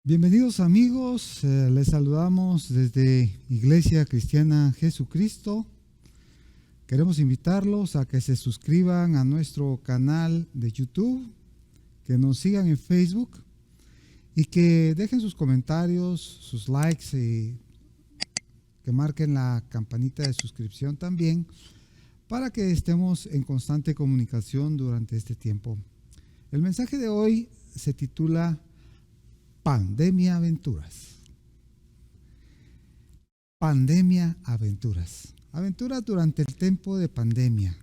Bienvenidos amigos, les saludamos desde Iglesia Cristiana Jesucristo. Queremos invitarlos a que se suscriban a nuestro canal de YouTube, que nos sigan en Facebook y que dejen sus comentarios, sus likes y que marquen la campanita de suscripción también para que estemos en constante comunicación durante este tiempo. El mensaje de hoy se titula Pandemia Aventuras. Pandemia Aventuras. Aventuras durante el tiempo de pandemia.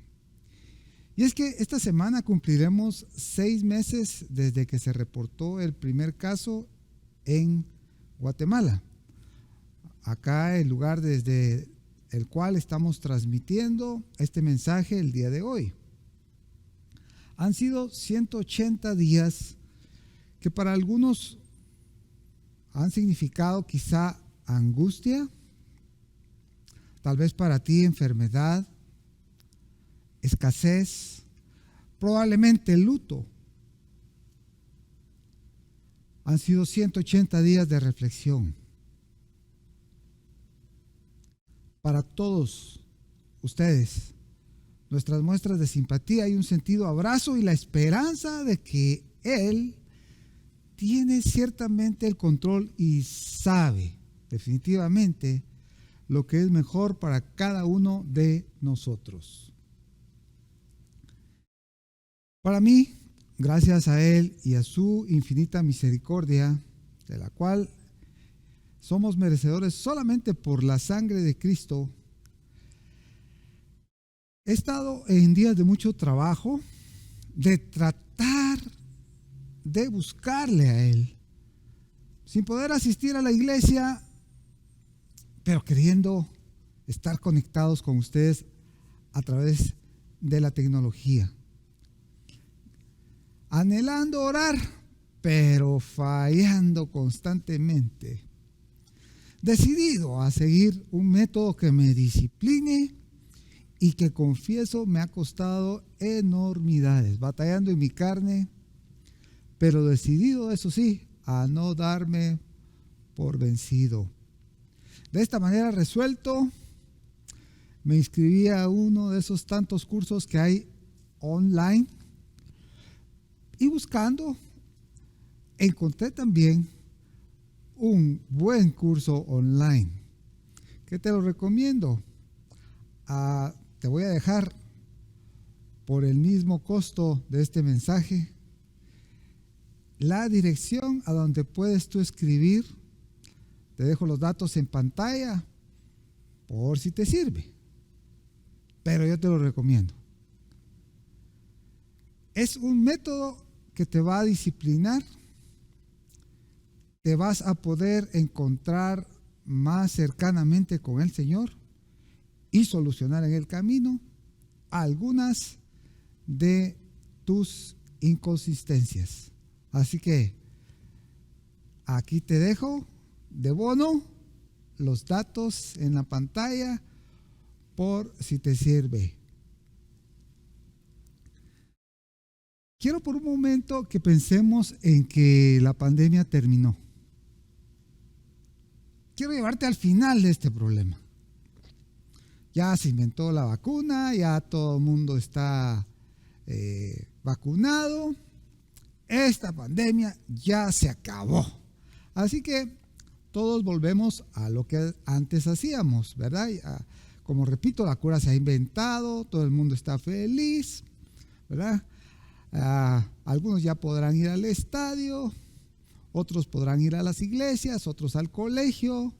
Y es que esta semana cumpliremos 6 meses desde que se reportó el primer caso en Guatemala. Acá el lugar desde el cual estamos transmitiendo este mensaje el día de hoy. Han sido 180 días que para algunos han significado quizá angustia, tal vez para ti enfermedad, escasez, probablemente luto. Han sido 180 días de reflexión. Para todos ustedes, nuestras muestras de simpatía y un sentido abrazo y la esperanza de que Él tiene ciertamente el control y sabe definitivamente lo que es mejor para cada uno de nosotros. Para mí, gracias a Él y a su infinita misericordia, de la cual somos merecedores solamente por la sangre de Cristo, he estado en días de mucho trabajo, de tratar de buscarle a Él, sin poder asistir a la iglesia, pero queriendo estar conectados con ustedes a través de la tecnología. Anhelando orar, pero fallando constantemente. Decidido a seguir un método que me discipline y que confieso me ha costado enormidades, batallando en mi carne, pero decidido, eso sí, a no darme por vencido. De esta manera resuelto, me inscribí a uno de esos tantos cursos que hay online y buscando, encontré también un buen curso online que te lo recomiendo. Te voy a dejar por el mismo costo de este mensaje la dirección a donde puedes tú escribir. Te dejo los datos en pantalla por si te sirve, pero yo te lo recomiendo. Es un método que te va a disciplinar, te vas a poder encontrar más cercanamente con el Señor y solucionar en el camino algunas de tus inconsistencias. Así que aquí te dejo de bono los datos en la pantalla por si te sirve. Quiero por un momento que pensemos en que la pandemia terminó. Quiero llevarte al final de este problema. Ya se inventó la vacuna, ya todo el mundo está vacunado. Esta pandemia ya se acabó. Así que todos volvemos a lo que antes hacíamos, ¿verdad? Como repito, la cura se ha inventado, todo el mundo está feliz, ¿verdad? Algunos ya podrán ir al estadio, otros podrán ir a las iglesias, otros al colegio,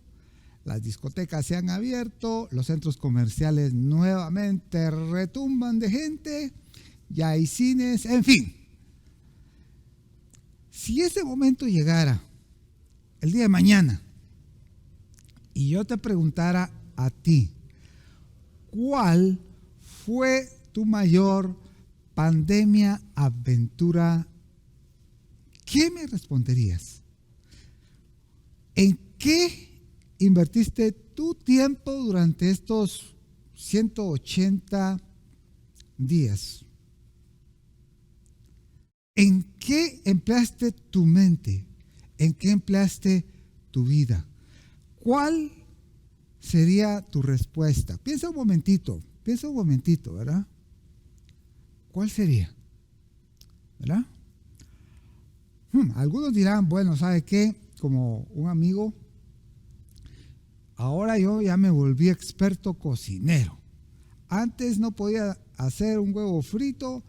las discotecas se han abierto, los centros comerciales nuevamente retumban de gente, ya hay cines, en fin. Si ese momento llegara el día de mañana y yo te preguntara a ti, ¿cuál fue tu mayor pandemia, aventura? ¿Qué me responderías? ¿En qué invertiste tu tiempo durante estos 180 días? ¿En qué empleaste tu mente? ¿En qué empleaste tu vida? ¿Cuál sería tu respuesta? Piensa un momentito, ¿verdad? ¿Cuál sería? ¿Verdad? Algunos dirán, bueno, ¿sabe qué? Como un amigo, ahora yo ya me volví experto cocinero. Antes no podía hacer un huevo frito,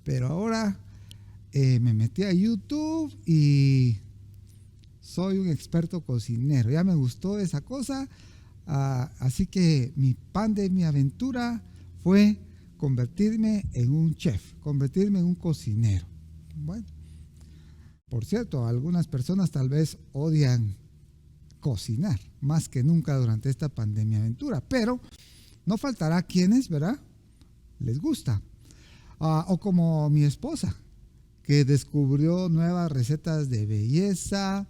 pero ahora me metí a YouTube y soy un experto cocinero. Ya me gustó esa cosa, así que mi pan de mi aventura fue convertirme en un chef, convertirme en un cocinero. Bueno, por cierto, algunas personas tal vez odian cocinar más que nunca durante esta pandemia aventura, pero no faltará quienes, ¿verdad?, les gusta. O como mi esposa, que descubrió nuevas recetas de belleza,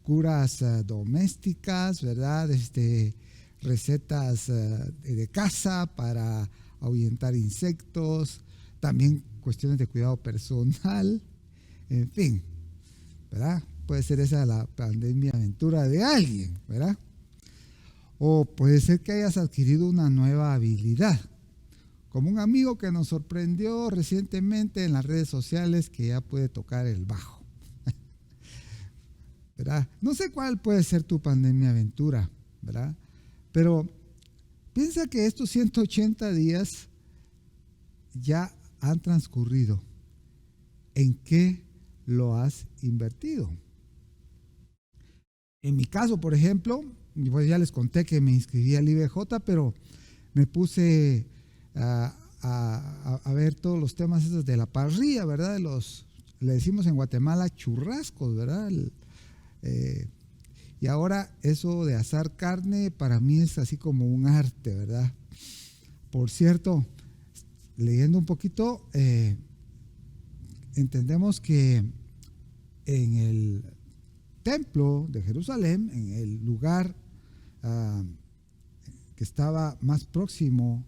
curas domésticas, ¿verdad? Recetas de casa para ahuyentar insectos, también cuestiones de cuidado personal, en fin, ¿verdad? Puede ser esa la pandemia aventura de alguien, ¿verdad? O puede ser que hayas adquirido una nueva habilidad, como un amigo que nos sorprendió recientemente en las redes sociales que ya puede tocar el bajo, ¿verdad? No sé cuál puede ser tu pandemia aventura, ¿verdad? Pero piensa que estos 180 días ya han transcurrido. ¿En qué lo has invertido? En mi caso, por ejemplo, pues ya les conté que me inscribí al IBJ, pero me puse a ver todos los temas esos de la parrilla, ¿verdad? Le decimos en Guatemala churrascos, ¿verdad? Y ahora eso de asar carne para mí es así como un arte, ¿verdad? Por cierto, leyendo un poquito, entendemos que en el templo de Jerusalén, en el lugar que estaba más próximo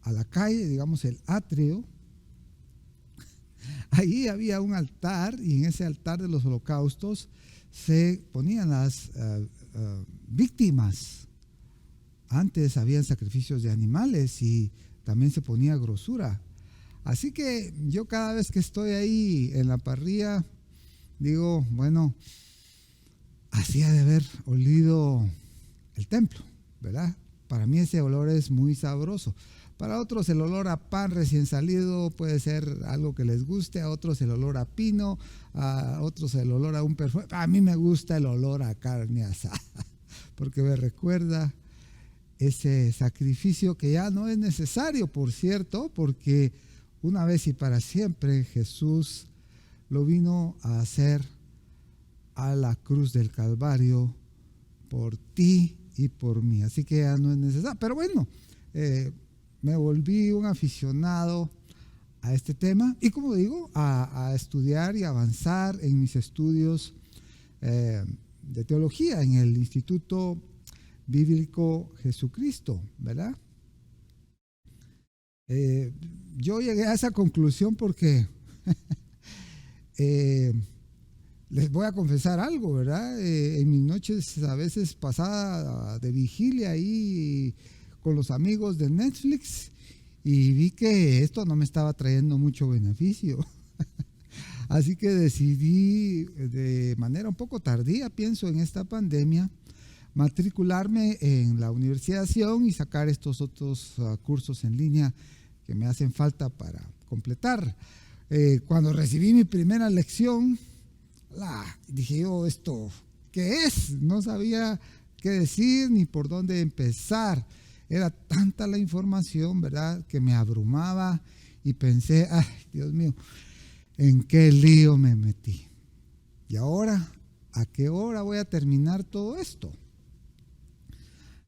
a la calle, digamos el atrio, ahí había un altar y en ese altar de los holocaustos se ponían las víctimas. Antes habían sacrificios de animales y también se ponía grosura. Así que yo cada vez que estoy ahí en la parrilla, digo, bueno, así ha de haber olido el templo, ¿verdad? Para mí ese olor es muy sabroso. Para otros el olor a pan recién salido puede ser algo que les guste, a otros el olor a pino, a otros el olor a un perfume. A mí me gusta el olor a carne asada, porque me recuerda ese sacrificio que ya no es necesario, por cierto, porque una vez y para siempre Jesús lo vino a hacer a la cruz del Calvario por ti y por mí. Así que ya no es necesario. Pero bueno, me volví un aficionado a este tema y, como digo, a estudiar y avanzar en mis estudios de teología en el Instituto Bíblico Jesucristo, ¿verdad? Yo llegué a esa conclusión porque les voy a confesar algo, ¿verdad? En mis noches a veces pasaba de vigilia ahí con los amigos de Netflix y vi que esto no me estaba trayendo mucho beneficio. Así que decidí de manera un poco tardía, pienso, en esta pandemia, matricularme en la Universidad Sion y sacar estos otros cursos en línea que me hacen falta para completar. Cuando recibí mi primera lección, dije yo, ¿esto qué es? No sabía qué decir ni por dónde empezar. Era tanta la información, ¿verdad?, que me abrumaba y pensé, ay, Dios mío, ¿en qué lío me metí? Y ahora, ¿a qué hora voy a terminar todo esto?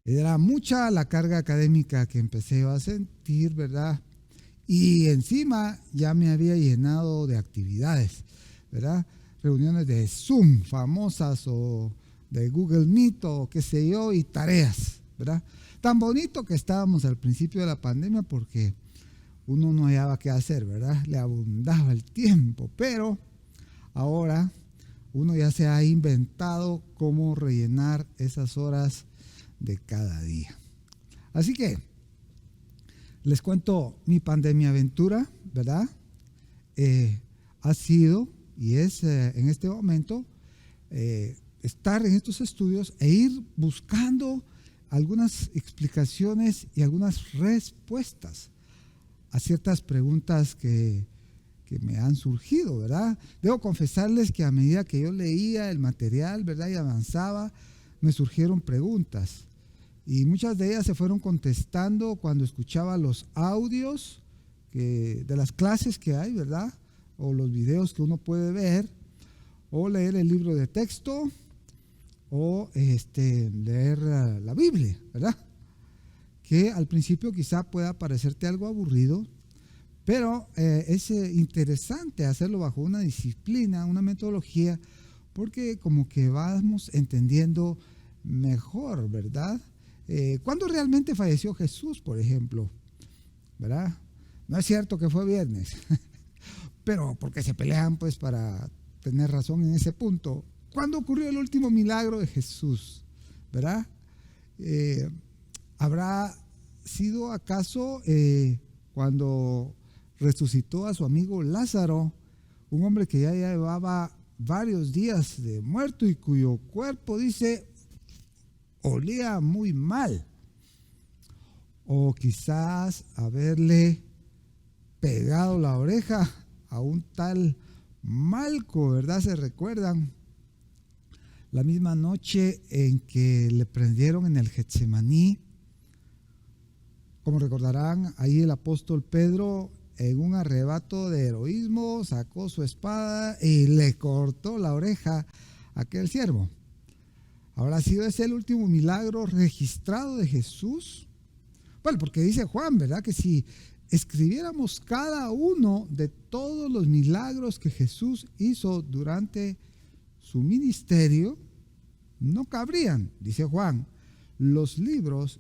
Era mucha la carga académica que empecé a sentir, ¿verdad? Y encima ya me había llenado de actividades, ¿verdad? Reuniones de Zoom famosas o de Google Meet o qué sé yo, y tareas, ¿verdad? Tan bonito que estábamos al principio de la pandemia porque uno no hallaba qué hacer, ¿verdad? Le abundaba el tiempo, pero ahora uno ya se ha inventado cómo rellenar esas horas de cada día. Así que les cuento mi pandemia aventura, ¿verdad? Ha sido y es en este momento estar en estos estudios e ir buscando algunas explicaciones y algunas respuestas a ciertas preguntas que me han surgido, ¿verdad? Debo confesarles que a medida que yo leía el material, ¿verdad? Y avanzaba, me surgieron preguntas. Y muchas de ellas se fueron contestando cuando escuchaba los audios de las clases que hay, ¿verdad? O los videos que uno puede ver, o leer el libro de texto, o leer la Biblia, ¿verdad? Que al principio quizá pueda parecerte algo aburrido, pero es interesante hacerlo bajo una disciplina, una metodología, porque como que vamos entendiendo mejor, ¿verdad? ¿Cuándo realmente falleció Jesús, por ejemplo? ¿Verdad? No es cierto que fue viernes, pero porque se pelean pues para tener razón en ese punto. ¿Cuándo ocurrió el último milagro de Jesús? ¿Verdad? ¿Habrá sido acaso cuando resucitó a su amigo Lázaro, un hombre que ya llevaba varios días de muerto y cuyo cuerpo, dice, olía muy mal? O quizás haberle pegado la oreja a un tal Malco, ¿verdad? ¿Se recuerdan? La misma noche en que le prendieron en el Getsemaní, como recordarán, ahí el apóstol Pedro, en un arrebato de heroísmo, sacó su espada y le cortó la oreja a aquel siervo. ¿Habrá sido ese el último milagro registrado de Jesús? Bueno, porque dice Juan, ¿verdad? Que si escribiéramos cada uno de todos los milagros que Jesús hizo durante su ministerio, no cabrían, dice Juan, los libros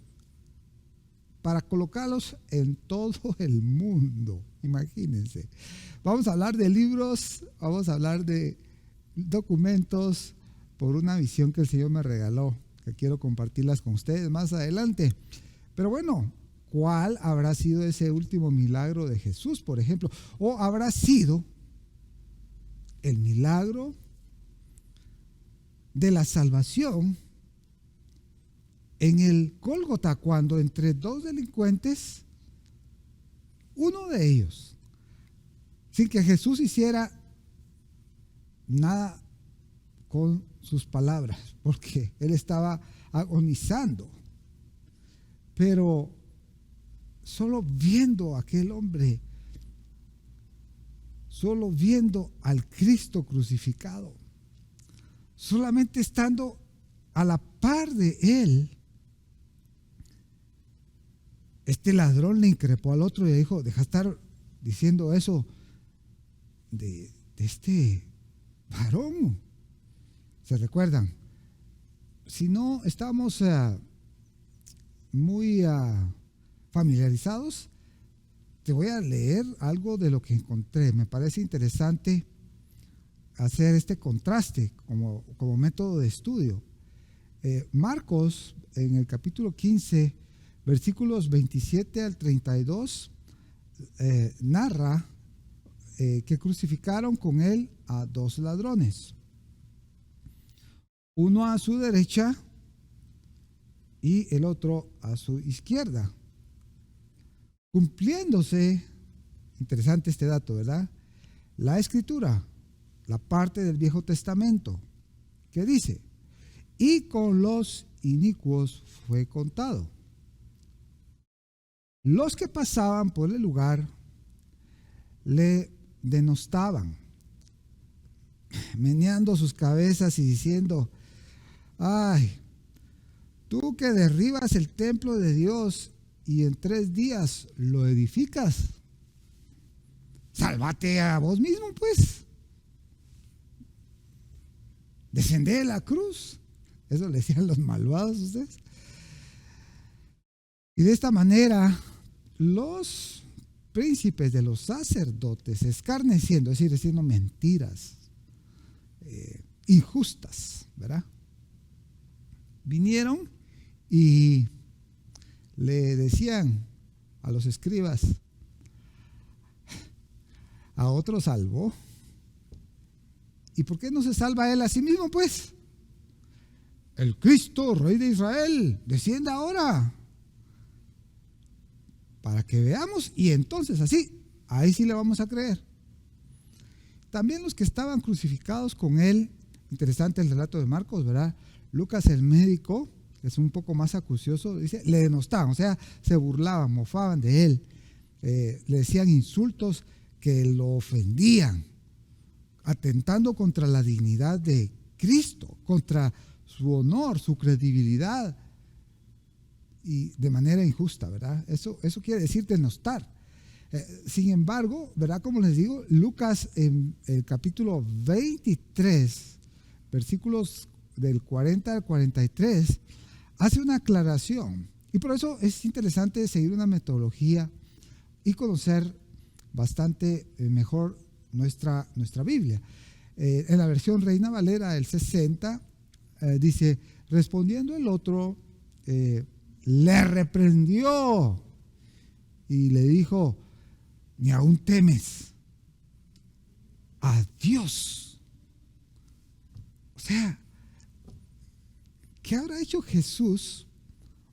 para colocarlos en todo el mundo. Imagínense. Vamos a hablar de libros, vamos a hablar de documentos por una visión que el Señor me regaló, que quiero compartirlas con ustedes más adelante. Pero bueno, ¿cuál habrá sido ese último milagro de Jesús, por ejemplo? ¿O habrá sido el milagro de la salvación en el Gólgota, cuando entre dos delincuentes, uno de ellos, sin que Jesús hiciera nada con sus palabras, porque él estaba agonizando, pero solo viendo a aquel hombre, solo viendo al Cristo crucificado, solamente estando a la par de él, este ladrón le increpó al otro y le dijo, deja de estar diciendo eso de este varón. ¿Se recuerdan? Si no estamos muy familiarizados, te voy a leer algo de lo que encontré. Me parece interesante hacer este contraste como método de estudio. Marcos, en el capítulo 15, versículos 27 al 32, narra que crucificaron con él a dos ladrones, uno a su derecha y el otro a su izquierda, cumpliéndose, interesante este dato, ¿verdad?, la escritura, la parte del Viejo Testamento, que dice, y con los inicuos fue contado. Los que pasaban por el lugar le denostaban, meneando sus cabezas y diciendo, ay, tú que derribas el templo de Dios y en 3 días lo edificas, sálvate a vos mismo, pues. Descendé de la cruz. Eso le decían los malvados a ustedes. Y de esta manera, los príncipes de los sacerdotes, escarneciendo, es decir, diciendo mentiras, injustas, ¿verdad? Vinieron y le decían a los escribas, a otro salvó. ¿Y por qué no se salva él a sí mismo, pues? El Cristo, Rey de Israel, descienda ahora. Para que veamos, y entonces así, ahí sí le vamos a creer. También los que estaban crucificados con él, interesante el relato de Marcos, ¿verdad? Lucas, el médico, es un poco más acucioso, dice, le denostaban, o sea, se burlaban, mofaban de él, le decían insultos que lo ofendían, atentando contra la dignidad de Cristo, contra su honor, su credibilidad, y de manera injusta, ¿verdad? Eso quiere decir denostar. Sin embargo, ¿verdad? Como les digo, Lucas en el capítulo 23, versículos del 40 al 43, hace una aclaración. Y por eso es interesante seguir una metodología y conocer bastante mejor nuestra Biblia. En la versión Reina Valera del 60, dice, respondiendo el otro, le reprendió y le dijo, ni aún temes a Dios. O sea, ¿qué habrá hecho Jesús?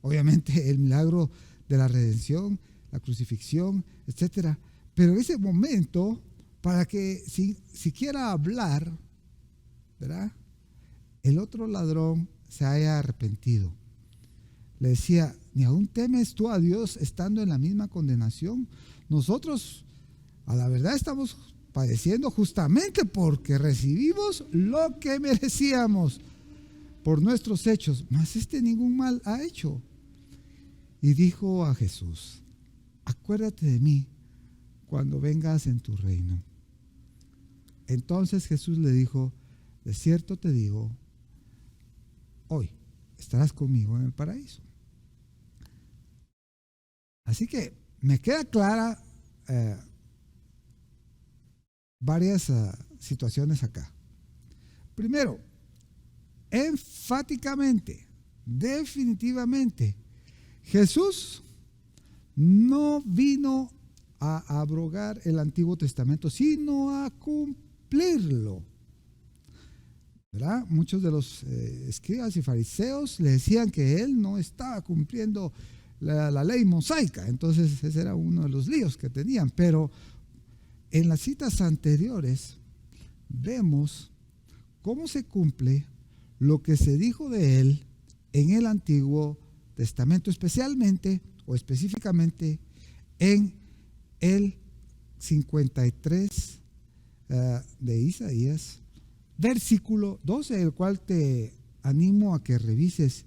Obviamente el milagro de la redención, la crucifixión, etcétera. Pero en ese momento, para que siquiera hablar, ¿verdad? El otro ladrón se haya arrepentido. Le decía, ¿ni aún temes tú a Dios estando en la misma condenación? Nosotros, a la verdad, estamos padeciendo justamente porque recibimos lo que merecíamos por nuestros hechos, mas ningún mal ha hecho. Y dijo a Jesús, acuérdate de mí cuando vengas en tu reino. Entonces Jesús le dijo, de cierto te digo, hoy estarás conmigo en el paraíso. Así que me queda clara varias situaciones acá. Primero, enfáticamente, definitivamente, Jesús no vino a abrogar el Antiguo Testamento, sino a cumplirlo. ¿Verdad? Muchos de los escribas y fariseos le decían que él no estaba cumpliendo la ley mosaica, entonces ese era uno de los líos que tenían. Pero en las citas anteriores vemos cómo se cumple lo que se dijo de él en el Antiguo Testamento, especialmente o específicamente en el 53 de Isaías, versículo 12, el cual te animo a que revises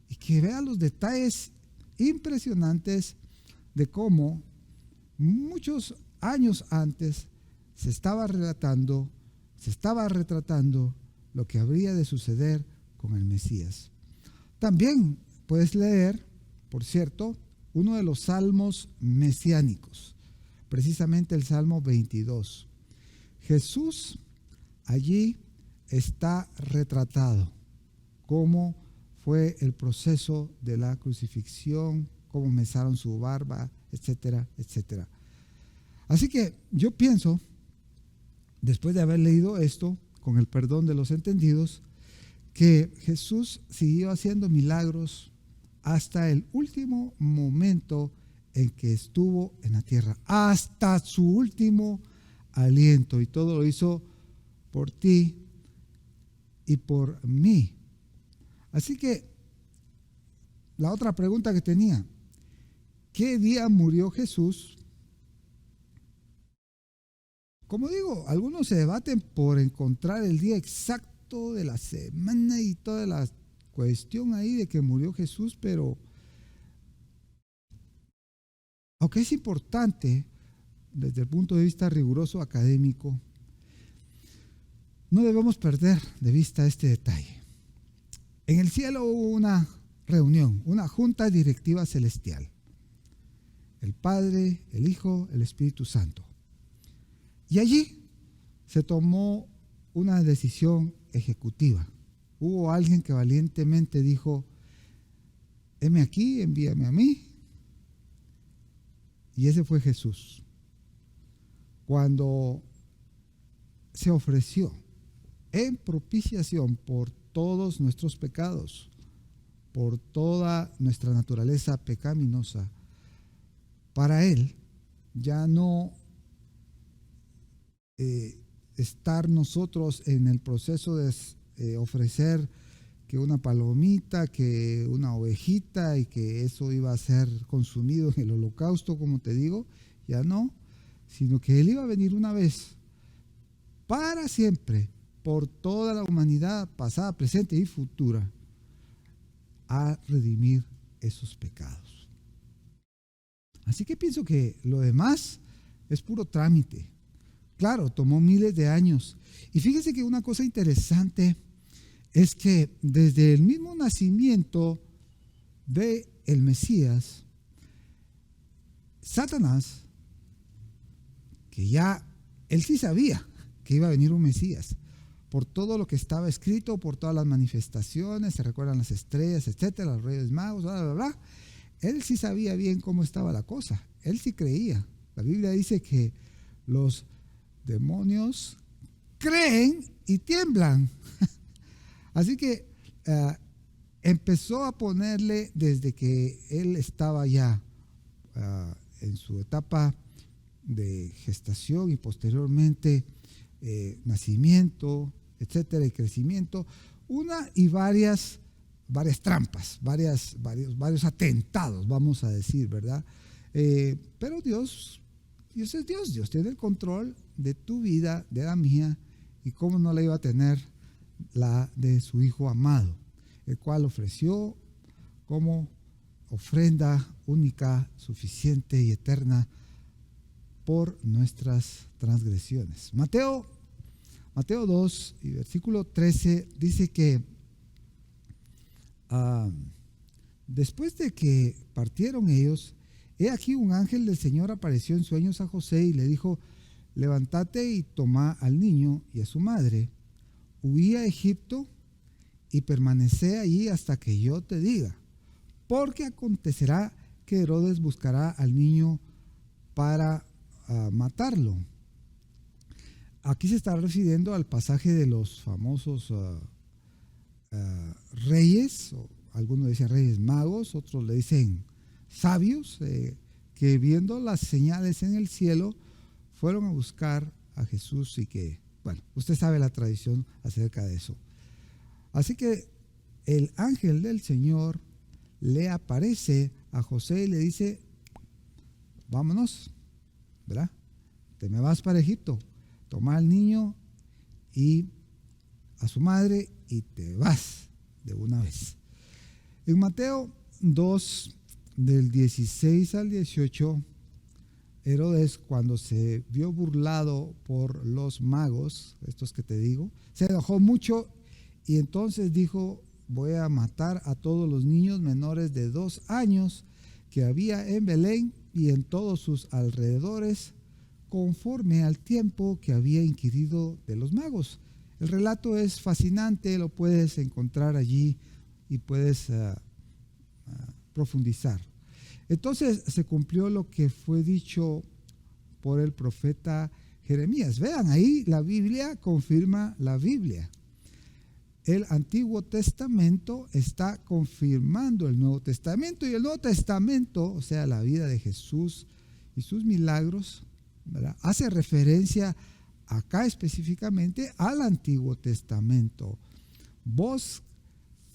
y que veas los detalles impresionantes de cómo muchos años antes se estaba retratando lo que habría de suceder con el Mesías. También puedes leer, por cierto, uno de los salmos mesiánicos, precisamente el Salmo 22. Jesús allí está retratado cómo fue el proceso de la crucifixión, cómo mesaron su barba, etcétera, etcétera. Así que yo pienso, después de haber leído esto, con el perdón de los entendidos, que Jesús siguió haciendo milagros hasta el último momento en que estuvo en la tierra, hasta su último aliento, y todo lo hizo por ti y por mí. Así que la otra pregunta que tenía, ¿qué día murió Jesús? Como digo, algunos se debaten por encontrar el día exacto de la semana y toda la cuestión ahí de que murió Jesús, pero aunque es importante desde el punto de vista riguroso académico, no debemos perder de vista este detalle. En el cielo hubo una reunión, una junta directiva celestial. El Padre, el Hijo, el Espíritu Santo. Y allí se tomó una decisión ejecutiva. Hubo alguien que valientemente dijo: heme aquí, envíame a mí. Y ese fue Jesús. Cuando se ofreció en propiciación por todos nuestros pecados, por toda nuestra naturaleza pecaminosa, para Él ya no estar nosotros en el proceso de ofrecer que una palomita, que una ovejita y que eso iba a ser consumido en el holocausto, como te digo, ya no, sino que Él iba a venir una vez para siempre, por toda la humanidad pasada, presente y futura, a redimir esos pecados. Así que pienso que lo demás es puro trámite. Claro, tomó miles de años. Y fíjese que una cosa interesante es que desde el mismo nacimiento de el Mesías, Satanás, que ya él sí sabía que iba a venir un Mesías, por todo lo que estaba escrito, por todas las manifestaciones, se recuerdan las estrellas, etcétera, los reyes magos, bla, bla, bla. Él sí sabía bien cómo estaba la cosa, él sí creía. La Biblia dice que los demonios creen y tiemblan. Así que empezó a ponerle desde que él estaba ya en su etapa de gestación y posteriormente nacimiento, etcétera, y crecimiento, una y varias trampas, varios atentados, vamos a decir, ¿verdad? Pero Dios es Dios, Dios tiene el control de tu vida, de la mía, y cómo no la iba a tener la de su Hijo amado, el cual ofreció como ofrenda única, suficiente y eterna por nuestras transgresiones. Mateo 2 y versículo 13 dice que después de que partieron ellos, he aquí un ángel del Señor apareció en sueños a José y le dijo: levántate y toma al niño y a su madre, huí a Egipto y permanece allí hasta que yo te diga, porque acontecerá que Herodes buscará al niño para matarlo. Aquí se está refiriendo al pasaje de los famosos reyes, o algunos dicen reyes magos, otros le dicen sabios, que viendo las señales en el cielo fueron a buscar a Jesús y que, bueno, usted sabe la tradición acerca de eso. Así que el ángel del Señor le aparece a José y le dice: vámonos, ¿verdad? Te me vas para Egipto, toma al niño y a su madre y te vas de una vez. En Mateo 2, del 16 al 18, Herodes, cuando se vio burlado por los magos, estos que te digo, se enojó mucho y entonces dijo: voy a matar a todos los niños menores de 2 años que había en Belén y en todos sus alrededores, conforme al tiempo que había inquirido de los magos. El relato es fascinante, lo puedes encontrar allí y puedes profundizar. Entonces se cumplió lo que fue dicho por el profeta Jeremías. Vean, ahí la Biblia confirma la Biblia. El Antiguo Testamento está confirmando el Nuevo Testamento, y el Nuevo Testamento, o sea, la vida de Jesús y sus milagros, ¿verdad?, hace referencia acá específicamente al Antiguo Testamento. Voz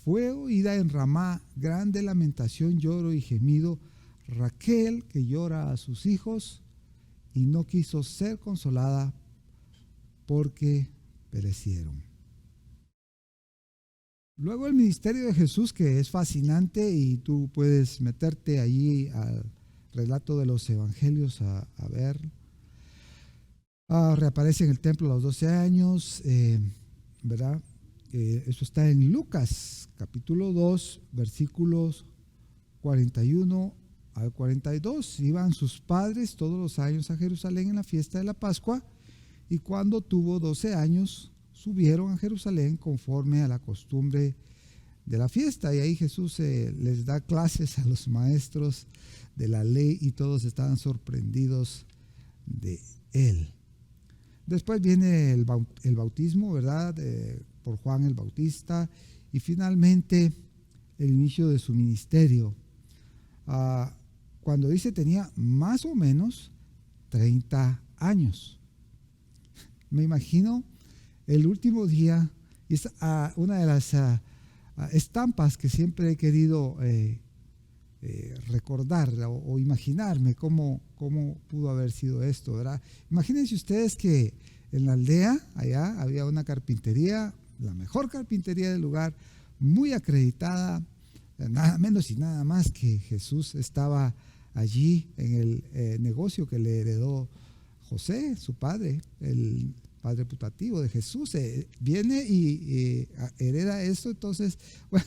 fue oída en Ramá, grande lamentación, lloro y gemido, Raquel que llora a sus hijos y no quiso ser consolada porque perecieron. Luego el ministerio de Jesús, que es fascinante, y tú puedes meterte allí al relato de los evangelios a ver. Reaparece en el templo a los 12 años, ¿verdad? Eso está en Lucas capítulo 2, versículos 41 al 42. Iban sus padres todos los años a Jerusalén en la fiesta de la Pascua, y cuando tuvo 12 años, subieron a Jerusalén conforme a la costumbre de la fiesta. Y ahí Jesús les da clases a los maestros de la ley y todos estaban sorprendidos de él. Después viene el bautismo, ¿verdad? Por Juan el Bautista, y finalmente el inicio de su ministerio. Cuando dice tenía más o menos 30 años. Me imagino el último día, y es una de las estampas que siempre he querido recordar o imaginarme cómo pudo haber sido esto, ¿verdad? Imagínense ustedes que en la aldea, allá, había una carpintería, la mejor carpintería del lugar, muy acreditada, nada menos y nada más que Jesús estaba allí en el negocio que le heredó José, su padre, el padre putativo de Jesús. Viene y hereda esto. Entonces, bueno,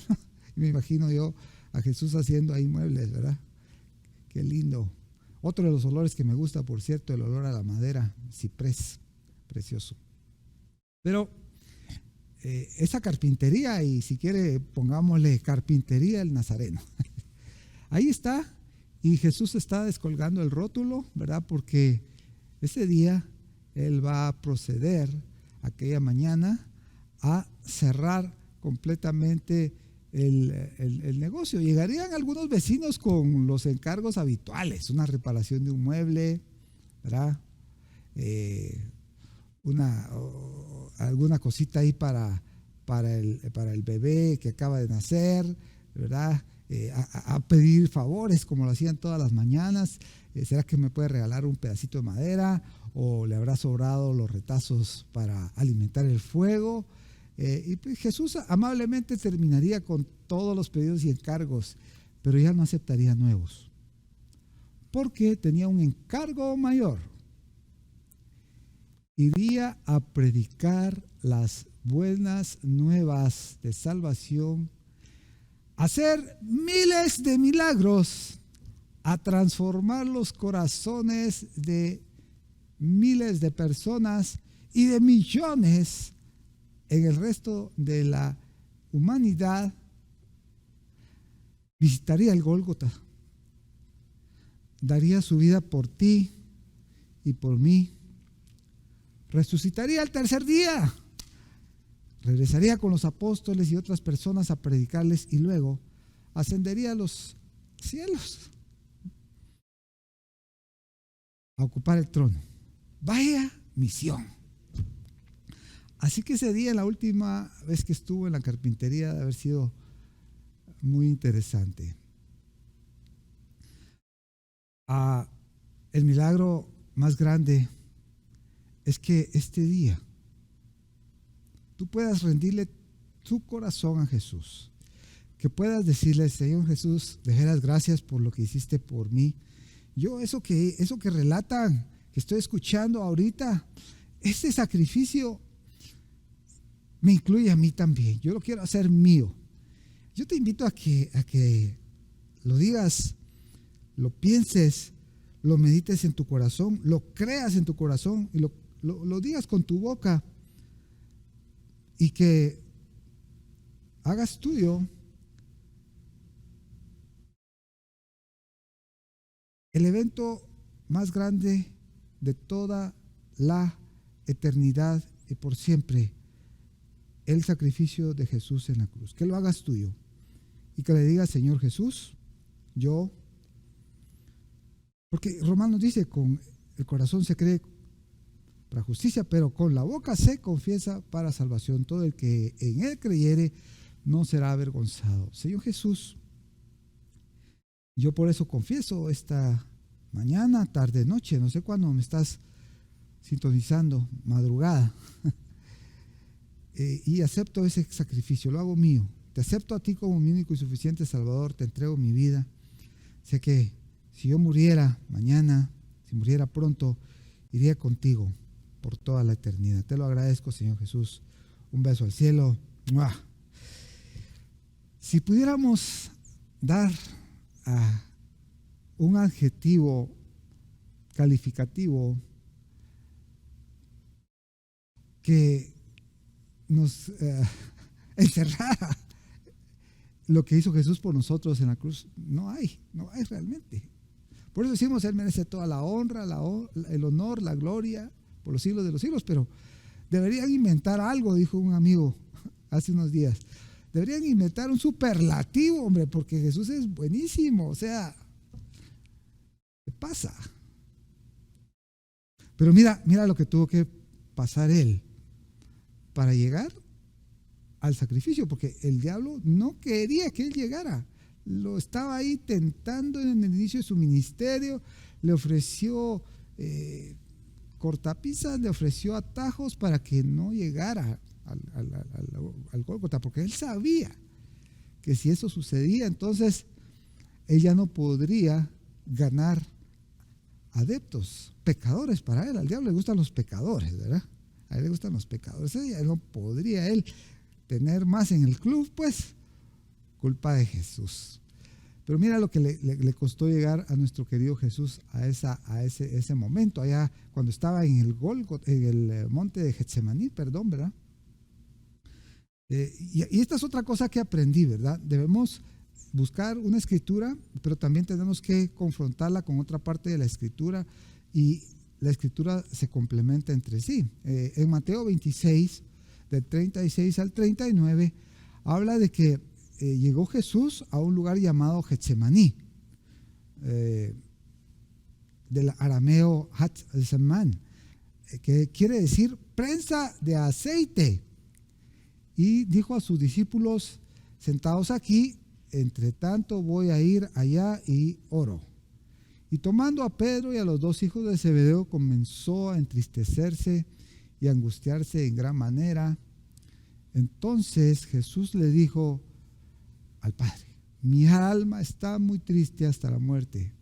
me imagino yo a Jesús haciendo ahí muebles, ¿verdad? Qué lindo. Otro de los olores que me gusta, por cierto, el olor a la madera, ciprés, precioso. Pero esa carpintería, y si quiere pongámosle carpintería el Nazareno, ahí está, y Jesús está descolgando el rótulo, ¿verdad? Porque ese día Él va a proceder aquella mañana a cerrar completamente el negocio. Llegarían algunos vecinos con los encargos habituales, una reparación de un mueble, ¿verdad? Alguna cosita ahí para el bebé que acaba de nacer, ¿verdad? A pedir favores como lo hacían todas las mañanas. ¿Será que me puede regalar un pedacito de madera? ¿O le habrá sobrado los retazos para alimentar el fuego? Y pues Jesús amablemente terminaría con todos los pedidos y encargos, pero ya no aceptaría nuevos, porque tenía un encargo mayor. Iría a predicar las buenas nuevas de salvación, a hacer miles de milagros, a transformar los corazones de miles de personas y de millones en el resto de la humanidad. Visitaría el Gólgota, daría su vida por ti y por mí, resucitaría el tercer día, regresaría con los apóstoles y otras personas a predicarles y luego ascendería a los cielos a ocupar el trono. Vaya misión. Así que ese día, la última vez que estuvo en la carpintería, debe haber sido muy interesante. El milagro más grande es que este día tú puedas rendirle tu corazón a Jesús, que puedas decirle: Señor Jesús, de veras gracias por lo que hiciste por mí. Yo eso que relatan, que estoy escuchando ahorita, ese sacrificio me incluye a mí también. Yo lo quiero hacer mío. Yo te invito a que lo digas, lo pienses, lo medites en tu corazón, lo creas en tu corazón y lo digas con tu boca, y que hagas tuyo el evento más grande de toda la eternidad y por siempre, el sacrificio de Jesús en la cruz. Que lo hagas tuyo y que le digas: Señor Jesús, porque Romanos dice, con el corazón se cree para justicia, pero con la boca se confiesa para salvación. Todo el que en Él creyere no será avergonzado. Señor Jesús, yo por eso confieso esta mañana, tarde, noche, no sé cuándo me estás sintonizando, madrugada, y acepto ese sacrificio, lo hago mío. Te acepto a ti como mi único y suficiente Salvador, te entrego mi vida. Sé que si yo muriera mañana, si muriera pronto, iría contigo por toda la eternidad. Te lo agradezco, Señor Jesús. Un beso al cielo. ¡Mua! Si pudiéramos dar un adjetivo calificativo que nos encerrara lo que hizo Jesús por nosotros en la cruz. No hay realmente. Por eso decimos, Él merece toda la honra, el honor, la gloria por los siglos de los siglos, pero deberían inventar algo, dijo un amigo hace unos días. Deberían inventar un superlativo, hombre, porque Jesús es buenísimo. O sea, ¿qué pasa? Pero mira lo que tuvo que pasar Él para llegar al sacrificio, porque el diablo no quería que Él llegara. Lo estaba ahí tentando en el inicio de su ministerio, le ofreció cortapisas, le ofreció atajos para que no llegara al Gólgota, porque Él sabía que si eso sucedía, entonces Él ya no podría ganar adeptos, pecadores para Él. Al diablo le gustan los pecadores, ¿verdad? A Él le gustan los pecadores. Ya no podría Él tener más en el club, pues, culpa de Jesús. Pero mira lo que le costó llegar a nuestro querido Jesús a ese momento, allá cuando estaba en el Gólgota, en el monte de Getsemaní, perdón, ¿verdad? Y esta es otra cosa que aprendí, ¿verdad? Debemos buscar una escritura, pero también tenemos que confrontarla con otra parte de la escritura, y la escritura se complementa entre sí. En Mateo 26, del 36 al 39, habla de que llegó Jesús a un lugar llamado Getsemaní, del arameo Hatzeman, que quiere decir prensa de aceite. Y dijo a sus discípulos: sentados aquí, entre tanto voy a ir allá y oro. Y tomando a Pedro y a los dos hijos de Zebedeo, comenzó a entristecerse y a angustiarse en gran manera. Entonces Jesús le dijo al Padre: mi alma está muy triste hasta la muerte,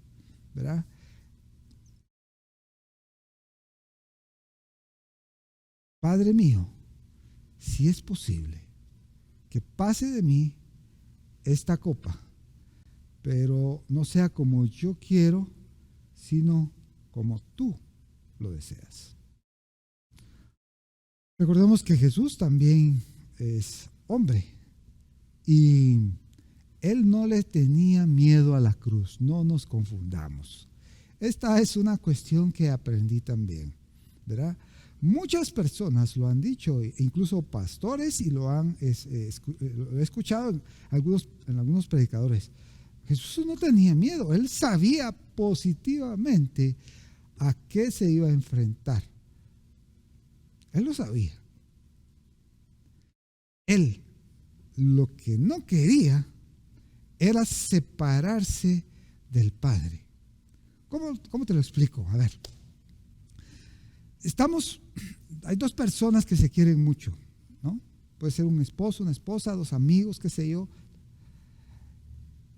¿verdad? Padre mío, si es posible, que pase de mí esta copa, pero no sea como yo quiero, sino como tú lo deseas. Recordemos que Jesús también es hombre y Él no le tenía miedo a la cruz, no nos confundamos. Esta es una cuestión que aprendí también, ¿verdad? Muchas personas lo han dicho, incluso pastores, y lo he escuchado en algunos predicadores. Jesús no tenía miedo, Él sabía positivamente a qué se iba a enfrentar. Él lo sabía. Él lo que no quería era separarse del Padre. ¿Cómo te lo explico? A ver. Hay dos personas que se quieren mucho, ¿no? Puede ser un esposo, una esposa, dos amigos, qué sé yo.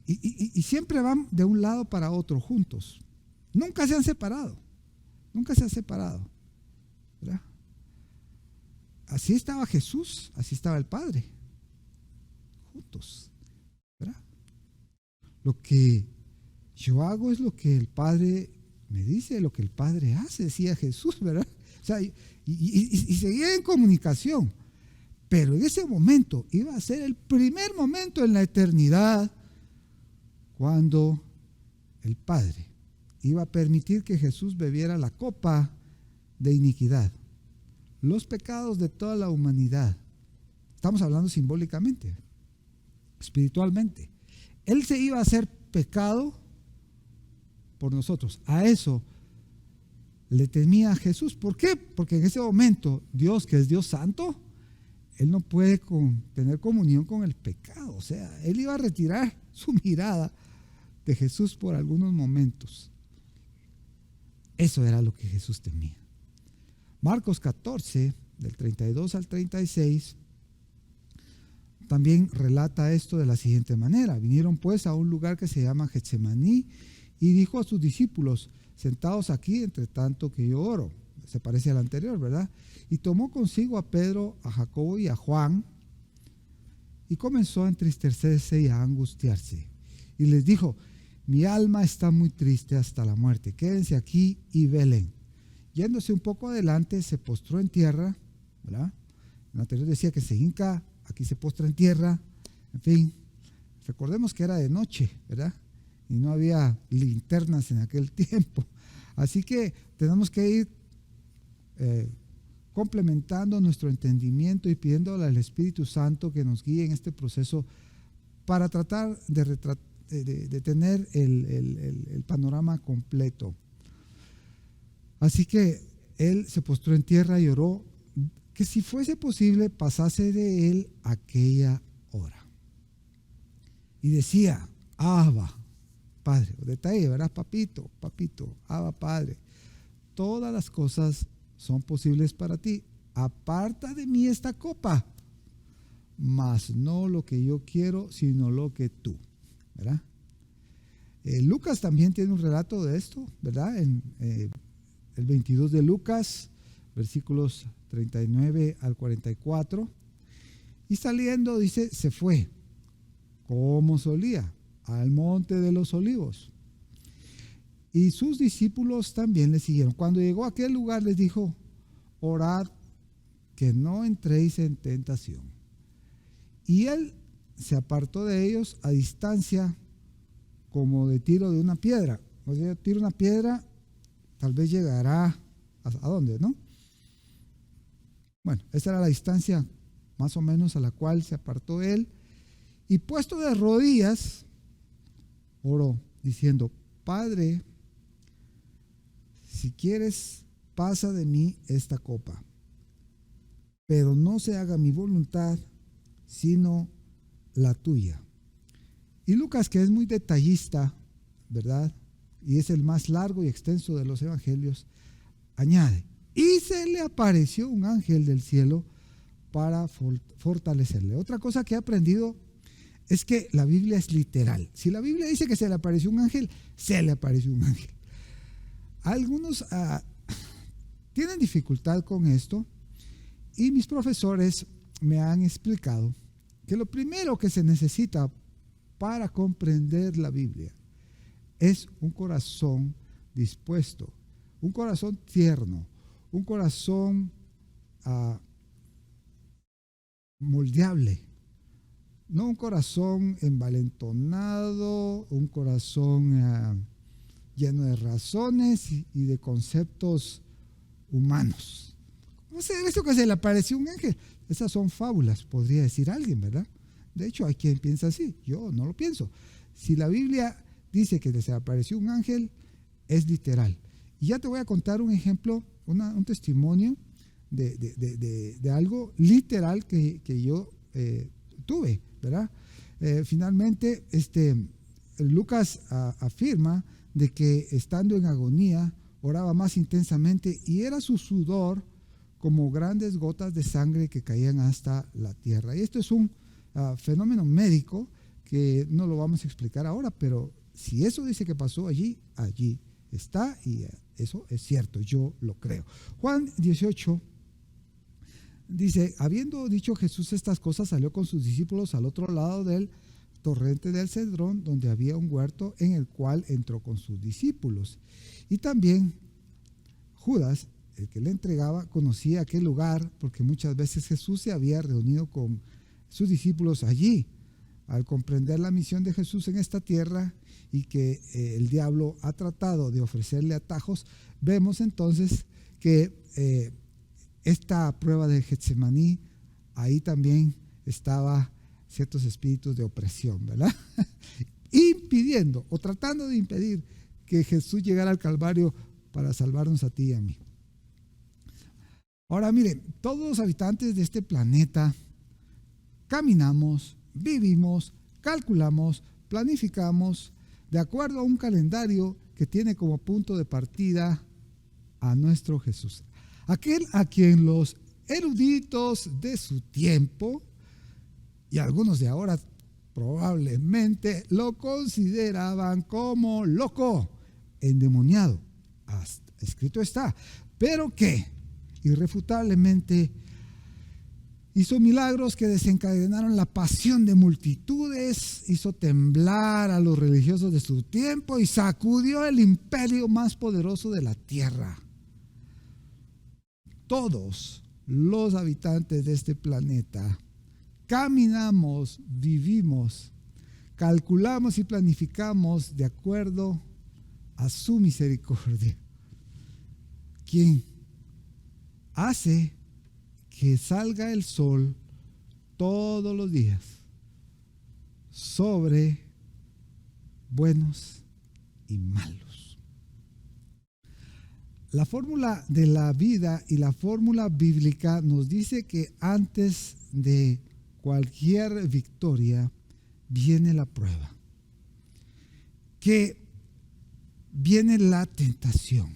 Y siempre van de un lado para otro juntos. Nunca se han separado. ¿Verdad? Así estaba Jesús, así estaba el Padre. Juntos. ¿Verdad? Lo que yo hago es lo que el Padre me dice, lo que el Padre hace, decía Jesús, ¿verdad? O sea, y seguía en comunicación. Pero en ese momento iba a ser el primer momento en la eternidad cuando el Padre iba a permitir que Jesús bebiera la copa de iniquidad, los pecados de toda la humanidad. Estamos hablando simbólicamente, espiritualmente. Él se iba a hacer pecado por nosotros. A eso le temía a Jesús. ¿Por qué? Porque en ese momento Dios, que es Dios santo, Él no puede tener comunión con el pecado. O sea, Él iba a retirar su mirada de Jesús por algunos momentos. Eso era lo que Jesús temía. Marcos 14, del 32 al 36, también relata esto de la siguiente manera. Vinieron pues a un lugar que se llama Getsemaní y dijo a sus discípulos: sentados aquí entre tanto que yo oro. Se parece al anterior, ¿verdad? Y tomó consigo a Pedro, a Jacobo y a Juan y comenzó a entristecerse y a angustiarse. Y les dijo: mi alma está muy triste hasta la muerte, quédense aquí y velen. Yéndose un poco adelante, se postró en tierra, ¿verdad? En el anterior decía que se hinca, aquí se postra en tierra, en fin. Recordemos que era de noche, ¿verdad? Y no había linternas en aquel tiempo. Así que tenemos que ir complementando nuestro entendimiento y pidiéndole al Espíritu Santo que nos guíe en este proceso para tratar de tener el panorama completo. Así que él se postró en tierra y oró que si fuese posible pasase de él aquella hora. Y decía, Abba, Padre, detalle, ¿verdad? Papito, Abba, Padre, todas las cosas son posibles para ti. Aparta de mí esta copa, mas no lo que yo quiero, sino lo que tú, ¿verdad? Lucas también tiene un relato de esto, ¿verdad? En el 22 de Lucas, versículos 39 al 44. Y saliendo, dice, se fue, como solía, al monte de los olivos. Y sus discípulos también le siguieron. Cuando llegó a aquel lugar les dijo, orad que no entréis en tentación. Y él se apartó de ellos a distancia como de tiro de una piedra. O sea, tiro una piedra, tal vez llegará ¿a dónde, no? Bueno, esa era la distancia más o menos a la cual se apartó él. Y puesto de rodillas, oró diciendo, Padre, si quieres, pasa de mí esta copa, pero no se haga mi voluntad, sino la tuya. Y Lucas, que es muy detallista, ¿verdad? Y es el más largo y extenso de los evangelios, añade, y se le apareció un ángel del cielo para fortalecerle. Otra cosa que he aprendido es que la Biblia es literal. Si la Biblia dice que se le apareció un ángel, se le apareció un ángel. Algunos tienen dificultad con esto y mis profesores me han explicado que lo primero que se necesita para comprender la Biblia es un corazón dispuesto, un corazón tierno, un corazón moldeable. No un corazón envalentonado, un corazón lleno de razones y de conceptos humanos. ¿Cómo se eso que se le apareció un ángel? Esas son fábulas, podría decir alguien, ¿verdad? De hecho, hay quien piensa así, yo no lo pienso. Si la Biblia dice que se le apareció un ángel, es literal. Y ya te voy a contar un ejemplo, un testimonio de algo literal que yo tuve, ¿verdad? Finalmente, Lucas afirma de que estando en agonía oraba más intensamente y era su sudor como grandes gotas de sangre que caían hasta la tierra. Y esto es un fenómeno médico que no lo vamos a explicar ahora, pero si eso dice que pasó allí está y eso es cierto, yo lo creo. Juan 18 dice, habiendo dicho Jesús estas cosas, salió con sus discípulos al otro lado del torrente del Cedrón, donde había un huerto en el cual entró con sus discípulos. Y también Judas, el que le entregaba, conocía aquel lugar porque muchas veces Jesús se había reunido con sus discípulos allí. Al comprender la misión de Jesús en esta tierra y que el diablo ha tratado de ofrecerle atajos, vemos entonces que esta prueba de Getsemaní, ahí también estaba ciertos espíritus de opresión, ¿verdad? Impidiendo o tratando de impedir que Jesús llegara al Calvario para salvarnos a ti y a mí. Ahora miren, todos los habitantes de este planeta caminamos, vivimos, calculamos, planificamos de acuerdo a un calendario que tiene como punto de partida a nuestro Jesús. Aquel a quien los eruditos de su tiempo y algunos de ahora probablemente lo consideraban como loco, endemoniado. Hasta escrito está, pero que irrefutablemente hizo milagros que desencadenaron la pasión de multitudes, hizo temblar a los religiosos de su tiempo y sacudió el imperio más poderoso de la tierra. Todos los habitantes de este planeta caminamos, vivimos, calculamos y planificamos de acuerdo a su misericordia, quien hace que salga el sol todos los días sobre buenos y malos. La fórmula de la vida y la fórmula bíblica nos dice que antes de cualquier victoria viene la prueba, que viene la tentación.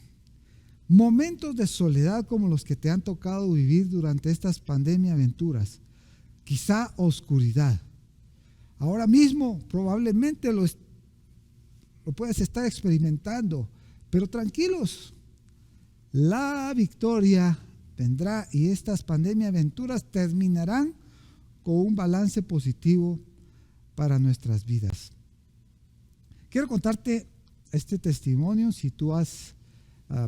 Momentos de soledad como los que te han tocado vivir durante estas pandemia aventuras, quizá oscuridad. Ahora mismo probablemente lo puedes estar experimentando, pero tranquilos, la victoria vendrá y estas pandemia aventuras terminarán con un balance positivo para nuestras vidas. Quiero contarte este testimonio. Si tú has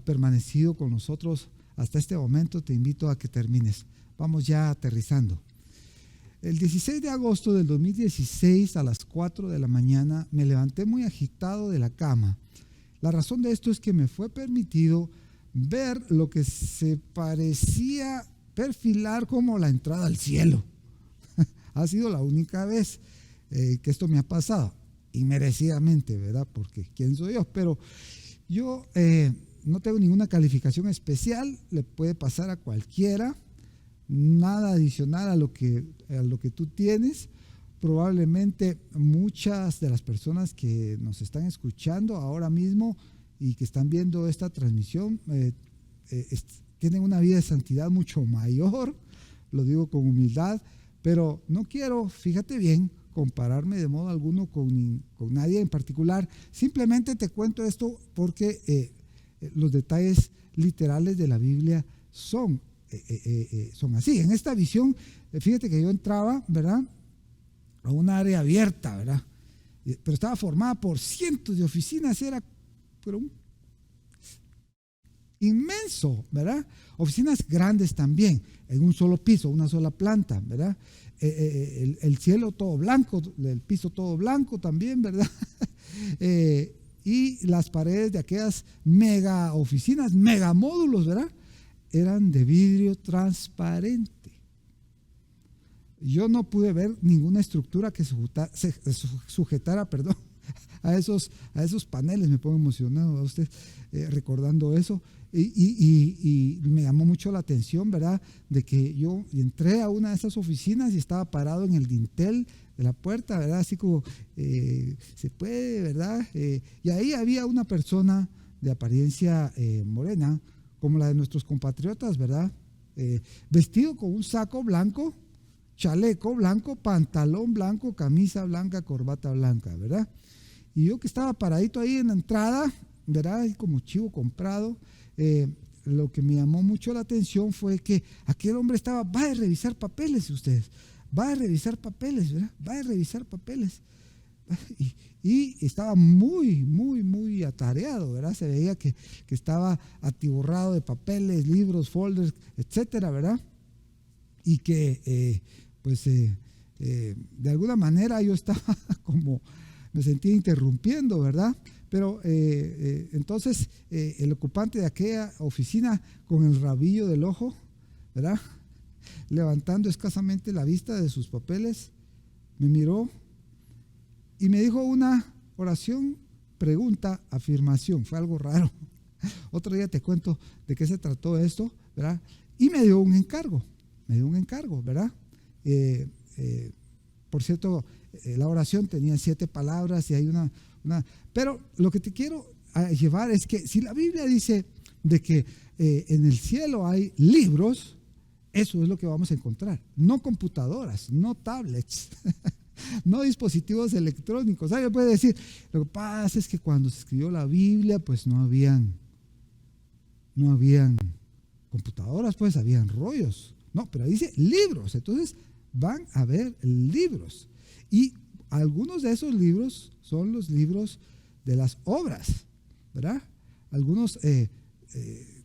permanecido con nosotros hasta este momento, te invito a que termines. Vamos ya aterrizando. El 16 de agosto del 2016 a las 4 de la mañana me levanté muy agitado de la cama. La razón de esto es que me fue permitido ver lo que se parecía perfilar como la entrada al cielo. Ha sido la única vez que esto me ha pasado, inmerecidamente, ¿verdad? Porque ¿quién soy yo? Pero yo no tengo ninguna calificación especial, le puede pasar a cualquiera, nada adicional a lo que tú tienes. Probablemente muchas de las personas que nos están escuchando ahora mismo y que están viendo esta transmisión tienen una vida de santidad mucho mayor, lo digo con humildad, pero no quiero, fíjate bien, compararme de modo alguno con nadie en particular. Simplemente te cuento esto porque los detalles literales de la Biblia son así. En esta visión, fíjate que yo entraba, ¿verdad?, a un área abierta, ¿verdad?, pero estaba formada por cientos de oficinas, era pero inmenso, ¿verdad? Oficinas grandes también, en un solo piso, una sola planta, ¿verdad? El cielo todo blanco, el piso todo blanco también, ¿verdad? Y las paredes de aquellas mega oficinas, mega módulos, ¿verdad?, eran de vidrio transparente. Yo no pude ver ninguna estructura que sujetara, a esos paneles. Me pongo emocionado a usted recordando eso. Y me llamó mucho la atención, ¿verdad?, de que yo entré a una de esas oficinas y estaba parado en el dintel de la puerta, ¿verdad?, así como se puede, ¿verdad? Y ahí había una persona de apariencia morena, como la de nuestros compatriotas, ¿verdad?, vestido con un saco blanco, chaleco blanco, pantalón blanco, camisa blanca, corbata blanca, ¿verdad? Y yo que estaba paradito ahí en la entrada, ¿verdad?, y como chivo comprado, lo que me llamó mucho la atención fue que aquel hombre va a revisar papeles, ustedes, va a revisar papeles, ¿verdad?, va a revisar papeles. Y estaba muy, muy, muy atareado, ¿verdad? Se veía que estaba atiborrado de papeles, libros, folders, etcétera, ¿verdad? Y que de alguna manera yo estaba como, me sentía interrumpiendo, ¿verdad? Pero entonces el ocupante de aquella oficina, con el rabillo del ojo, ¿verdad?, levantando escasamente la vista de sus papeles, me miró y me dijo una oración, pregunta, afirmación. Fue algo raro. Otro día te cuento de qué se trató esto, ¿verdad? Y me dio un encargo, ¿verdad? Por cierto, la oración tenía 7 palabras y hay una. Pero lo que te quiero llevar es que si la Biblia dice de que en el cielo hay libros, eso es lo que vamos a encontrar. No computadoras, no tablets, no dispositivos electrónicos. Alguien puede decir, lo que pasa es que cuando se escribió la Biblia, pues no habían computadoras, pues habían rollos. No, pero dice libros. Entonces van a haber libros. Y algunos de esos libros son los libros de las obras, ¿verdad? Algunos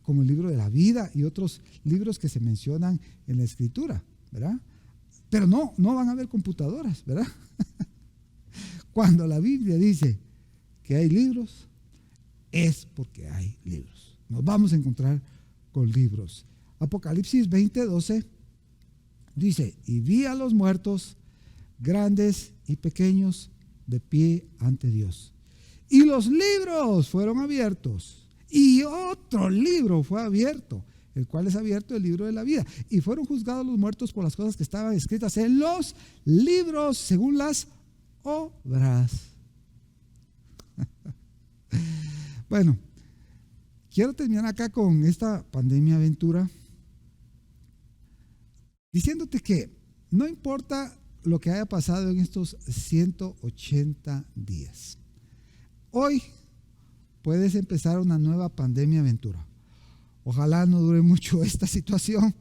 como el libro de la vida y otros libros que se mencionan en la Escritura, ¿verdad? Pero no van a haber computadoras, ¿verdad? Cuando la Biblia dice que hay libros, es porque hay libros. Nos vamos a encontrar con libros. Apocalipsis 20:12 dice: y vi a los muertos, grandes y pequeños, de pie ante Dios. Y los libros fueron abiertos. Y otro libro fue abierto, el cual es abierto, el libro de la vida. Y fueron juzgados los muertos por las cosas que estaban escritas en los libros, según las obras. Bueno, quiero terminar acá con esta pandemia aventura, diciéndote que no importa lo que haya pasado en estos 180 días. Hoy puedes empezar una nueva pandemia aventura. Ojalá no dure mucho esta situación,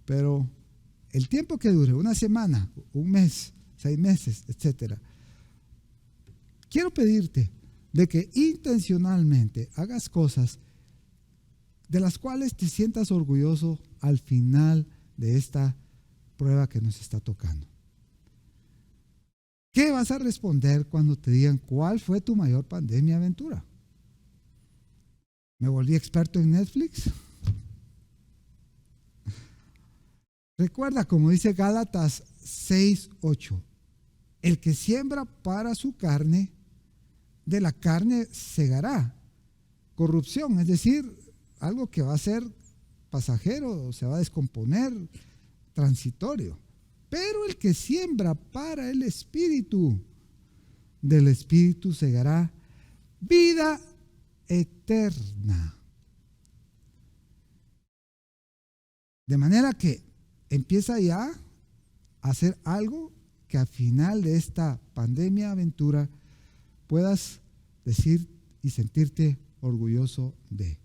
pero el tiempo que dure, una semana, un mes, 6 meses, etcétera. Quiero pedirte de que intencionalmente hagas cosas de las cuales te sientas orgulloso al final de esta prueba que nos está tocando. ¿Qué vas a responder cuando te digan cuál fue tu mayor pandemia aventura? ¿Me volví experto en Netflix? Recuerda, como dice Gálatas 6:8, el que siembra para su carne, de la carne segará corrupción, es decir, algo que va a ser pasajero, se va a descomponer, transitorio. Pero el que siembra para el Espíritu, del Espíritu segará vida eterna. De manera que empieza ya a hacer algo que al final de esta pandemia aventura puedas decir y sentirte orgulloso de.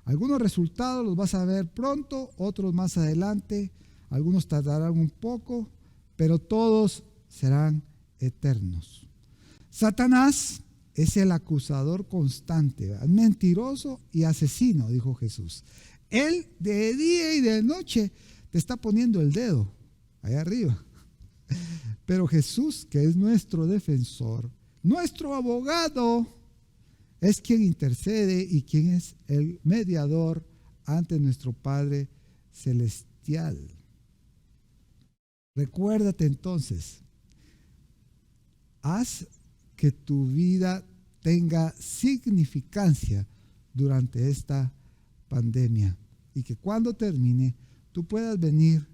Algunos resultados los vas a ver pronto, otros más adelante, algunos tardarán un poco, pero todos serán eternos. Satanás es el acusador constante, mentiroso y asesino, dijo Jesús. Él de día y de noche te está poniendo el dedo allá arriba. Pero Jesús, que es nuestro defensor, nuestro abogado, es quien intercede y quien es el mediador ante nuestro Padre Celestial. Recuérdate entonces, haz que tu vida tenga significancia durante esta pandemia y que cuando termine tú puedas venir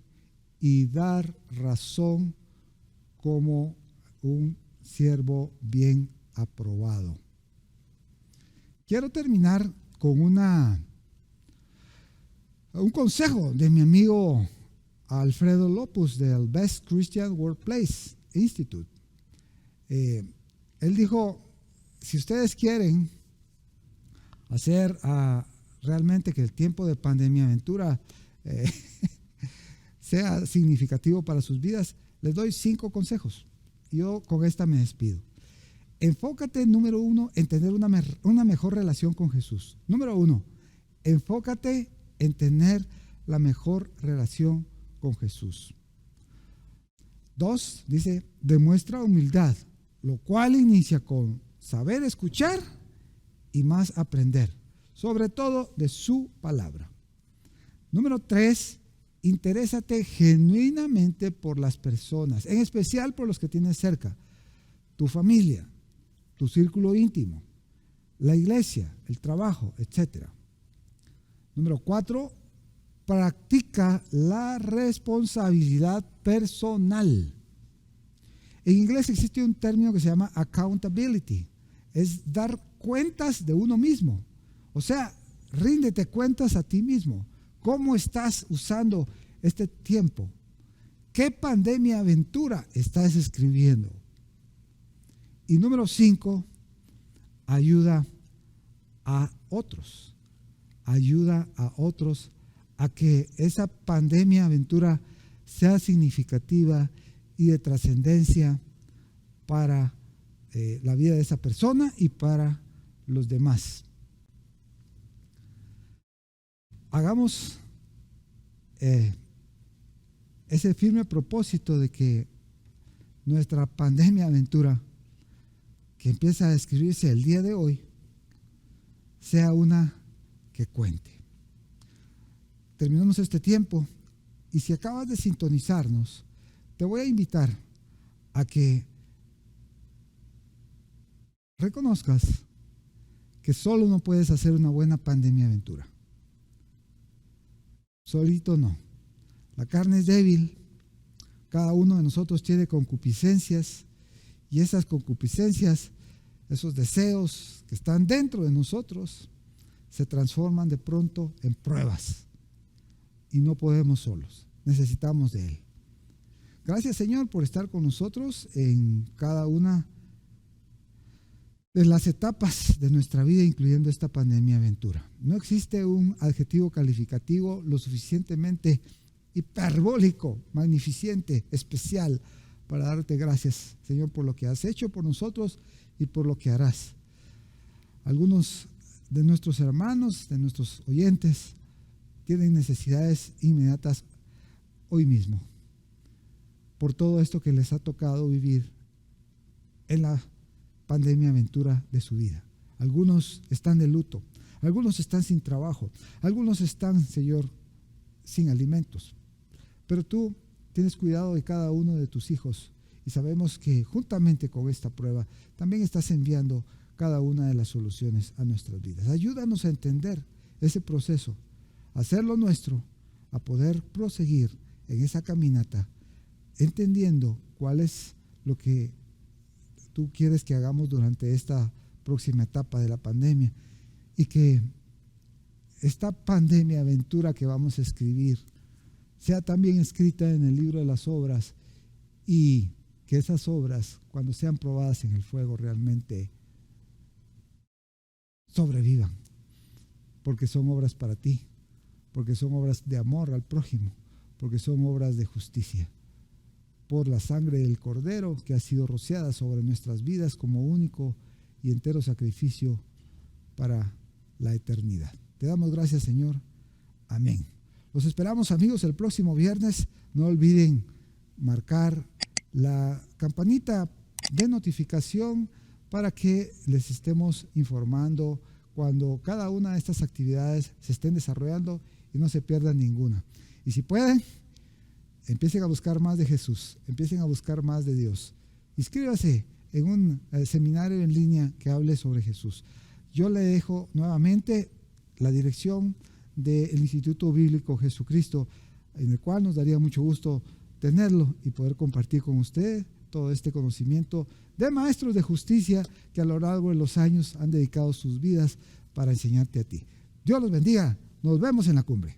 y dar razón como un siervo bien aprobado. Quiero terminar con un consejo de mi amigo Alfredo Lopus del Best Christian Workplace Institute. Él dijo, si ustedes quieren hacer realmente que el tiempo de pandemia aventura sea significativo para sus vidas, les doy 5 consejos. Yo con esta me despido. Enfócate, número 1, en tener una mejor relación con Jesús. Número 1, enfócate en tener la mejor relación con Jesús. 2, dice, demuestra humildad, lo cual inicia con saber escuchar y más aprender, sobre todo de su palabra. Número 3, interésate genuinamente por las personas, en especial por los que tienes cerca, tu familia, tu círculo íntimo, la iglesia, el trabajo, etc. Número 4, practica la responsabilidad personal. En inglés existe un término que se llama accountability, es dar cuentas de uno mismo. O sea, ríndete cuentas a ti mismo. ¿Cómo estás usando este tiempo? ¿Qué pandemia aventura estás escribiendo? Y número 5, ayuda a otros. Ayuda a otros a que esa pandemia aventura sea significativa y de trascendencia para la vida de esa persona y para los demás. hagamos ese firme propósito de que nuestra pandemia aventura que empieza a escribirse el día de hoy sea una que cuente. Terminamos este tiempo y si acabas de sintonizarnos, te voy a invitar a que reconozcas que solo no puedes hacer una buena pandemia aventura. Solito no. La carne es débil. Cada uno de nosotros tiene concupiscencias y esas concupiscencias, esos deseos que están dentro de nosotros, se transforman de pronto en pruebas y no podemos solos. Necesitamos de Él. Gracias, Señor, por estar con nosotros en cada una de las etapas de nuestra vida, incluyendo esta pandemia aventura. No existe un adjetivo calificativo lo suficientemente hiperbólico, magnificente, especial, para darte gracias, Señor, por lo que has hecho por nosotros y por lo que harás. Algunos de nuestros hermanos, de nuestros oyentes, tienen necesidades inmediatas hoy mismo, por todo esto que les ha tocado vivir en la pandemia aventura de su vida. Algunos están de luto, algunos están sin trabajo, algunos están, Señor, sin alimentos. Pero tú tienes cuidado de cada uno de tus hijos y sabemos que juntamente con esta prueba también estás enviando cada una de las soluciones a nuestras vidas. Ayúdanos a entender ese proceso, a hacerlo nuestro, a poder proseguir en esa caminata, entendiendo cuál es lo que tú quieres que hagamos durante esta próxima etapa de la pandemia y que esta pandemia aventura que vamos a escribir sea también escrita en el libro de las obras y que esas obras, cuando sean probadas en el fuego, realmente sobrevivan, porque son obras para ti, porque son obras de amor al prójimo, porque son obras de justicia, por la sangre del Cordero que ha sido rociada sobre nuestras vidas como único y entero sacrificio para la eternidad. Te damos gracias, Señor. Amén. Los esperamos, amigos, el próximo viernes. No olviden marcar la campanita de notificación para que les estemos informando cuando cada una de estas actividades se estén desarrollando y no se pierdan ninguna. Y si pueden, empiecen a buscar más de Jesús, empiecen a buscar más de Dios. Inscríbase en un seminario en línea que hable sobre Jesús. Yo le dejo nuevamente la dirección del Instituto Bíblico Jesucristo, en el cual nos daría mucho gusto tenerlo y poder compartir con usted todo este conocimiento de maestros de justicia que a lo largo de los años han dedicado sus vidas para enseñarte a ti. Dios los bendiga. Nos vemos en la cumbre.